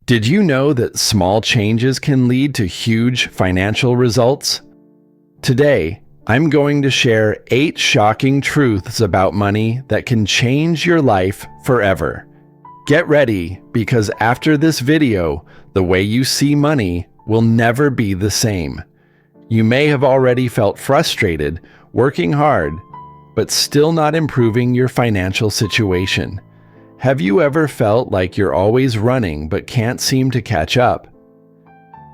Did you know that small changes can lead to huge financial results? Today, I'm going to share 8 shocking truths about money that can change your life forever. Get ready, because after this video, the way you see money will never be the same. You may have already felt frustrated, working hard, but still not improving your financial situation. Have you ever felt like you're always running but can't seem to catch up?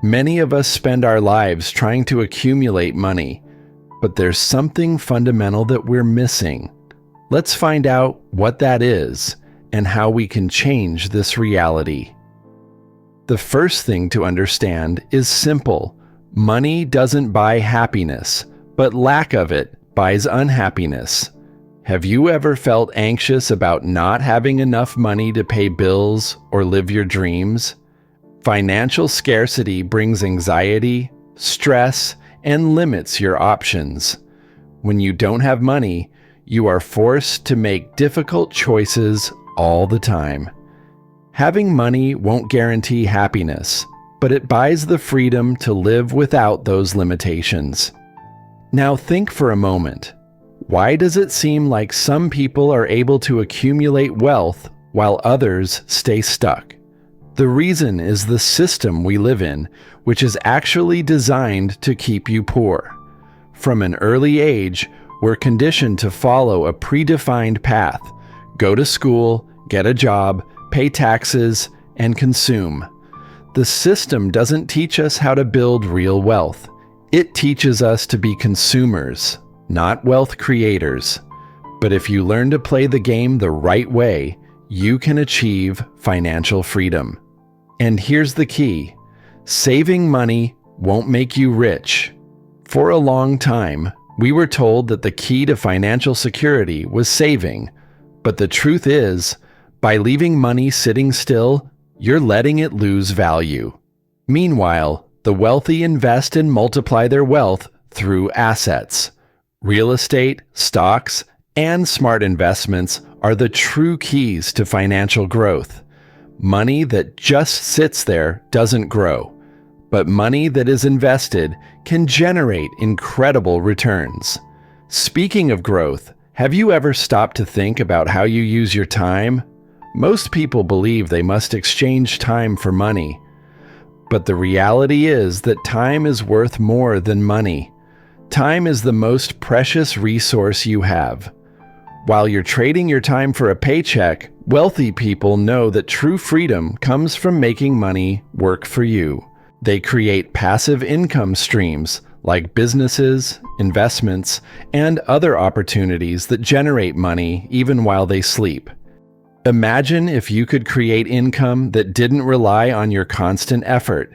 Many of us spend our lives trying to accumulate money, but there's something fundamental that we're missing. Let's find out what that is and how we can change this reality. The first thing to understand is simple. Money doesn't buy happiness, but lack of it buys unhappiness. Have you ever felt anxious about not having enough money to pay bills or live your dreams? Financial scarcity brings anxiety, stress, and limits your options. When you don't have money, you are forced to make difficult choices all the time. Having money won't guarantee happiness, but it buys the freedom to live without those limitations. Now think for a moment. Why does it seem like some people are able to accumulate wealth while others stay stuck? The reason is the system we live in, which is actually designed to keep you poor. From an early age, we're conditioned to follow a predefined path: go to school, get a job, pay taxes, and consume. The system doesn't teach us how to build real wealth. It teaches us to be consumers, not wealth creators. But if you learn to play the game the right way, you can achieve financial freedom. And here's the key: saving money won't make you rich. For a long time, we were told that the key to financial security was saving. But the truth is, by leaving money sitting still, you're letting it lose value. Meanwhile, the wealthy invest and multiply their wealth through assets. Real estate, stocks, and smart investments are the true keys to financial growth. Money that just sits there doesn't grow, but money that is invested can generate incredible returns. Speaking of growth, have you ever stopped to think about how you use your time? Most people believe they must exchange time for money. But the reality is that time is worth more than money. Time is the most precious resource you have. While you're trading your time for a paycheck, wealthy people know that true freedom comes from making money work for you. They create passive income streams like businesses, investments, and other opportunities that generate money even while they sleep. Imagine if you could create income that didn't rely on your constant effort.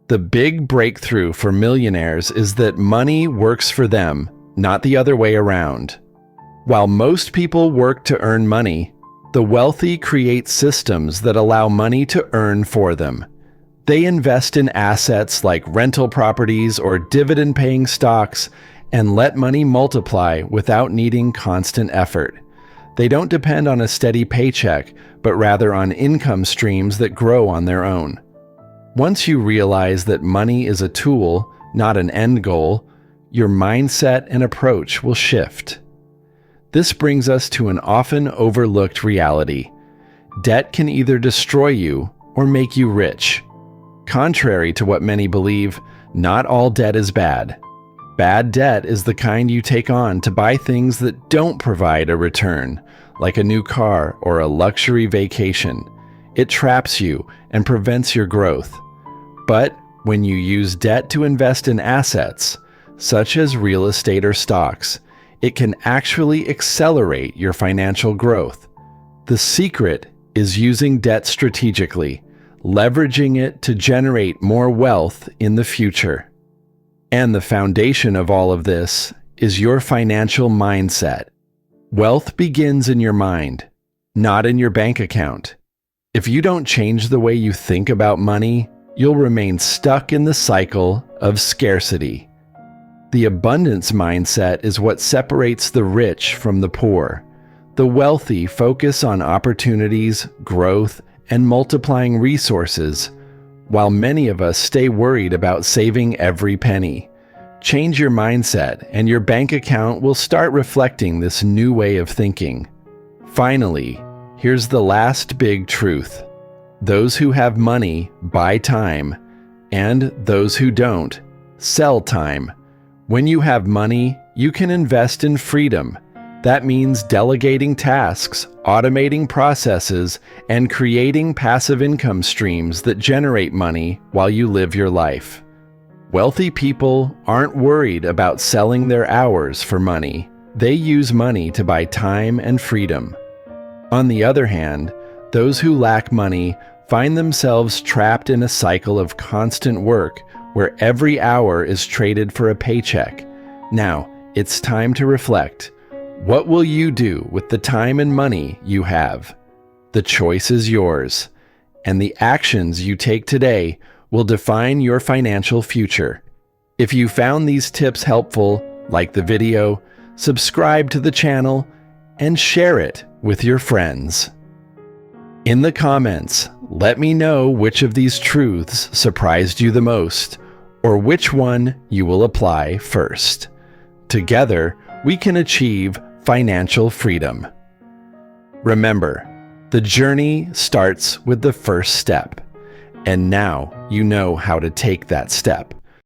The big breakthrough for millionaires is that money works for them, not the other way around. While most people work to earn money, the wealthy create systems that allow money to earn for them. They invest in assets like rental properties or dividend-paying stocks and let money multiply without needing constant effort. They don't depend on a steady paycheck, but rather on income streams that grow on their own. Once you realize that money is a tool, not an end goal, your mindset and approach will shift. This brings us to an often overlooked reality. Debt can either destroy you or make you rich. Contrary to what many believe, not all debt is bad. Bad debt is the kind you take on to buy things that don't provide a return, like a new car or a luxury vacation. It traps you and prevents your growth. But when you use debt to invest in assets, such as real estate or stocks, it can actually accelerate your financial growth. The secret is using debt strategically, leveraging it to generate more wealth in the future. And the foundation of all of this is your financial mindset. Wealth begins in your mind, not in your bank account. If you don't change the way you think about money, you'll remain stuck in the cycle of scarcity. The abundance mindset is what separates the rich from the poor. The wealthy focus on opportunities, growth, and multiplying resources, while many of us stay worried about saving every penny. Change your mindset, and your bank account will start reflecting this new way of thinking. Finally, here's the last big truth. Those who have money buy time, and those who don't sell time. When you have money, you can invest in freedom. That means delegating tasks, automating processes, and creating passive income streams that generate money while you live your life. Wealthy people aren't worried about selling their hours for money. They use money to buy time and freedom. On the other hand, those who lack money find themselves trapped in a cycle of constant work where every hour is traded for a paycheck. Now, it's time to reflect. What will you do with the time and money you have? The choice is yours, and the actions you take today will define your financial future. If you found these tips helpful, like the video, subscribe to the channel, and share it with your friends. In the comments, let me know which of these truths surprised you the most, or which one you will apply first. Together, we can achieve financial freedom. Remember, the journey starts with the first step, and now you know how to take that step.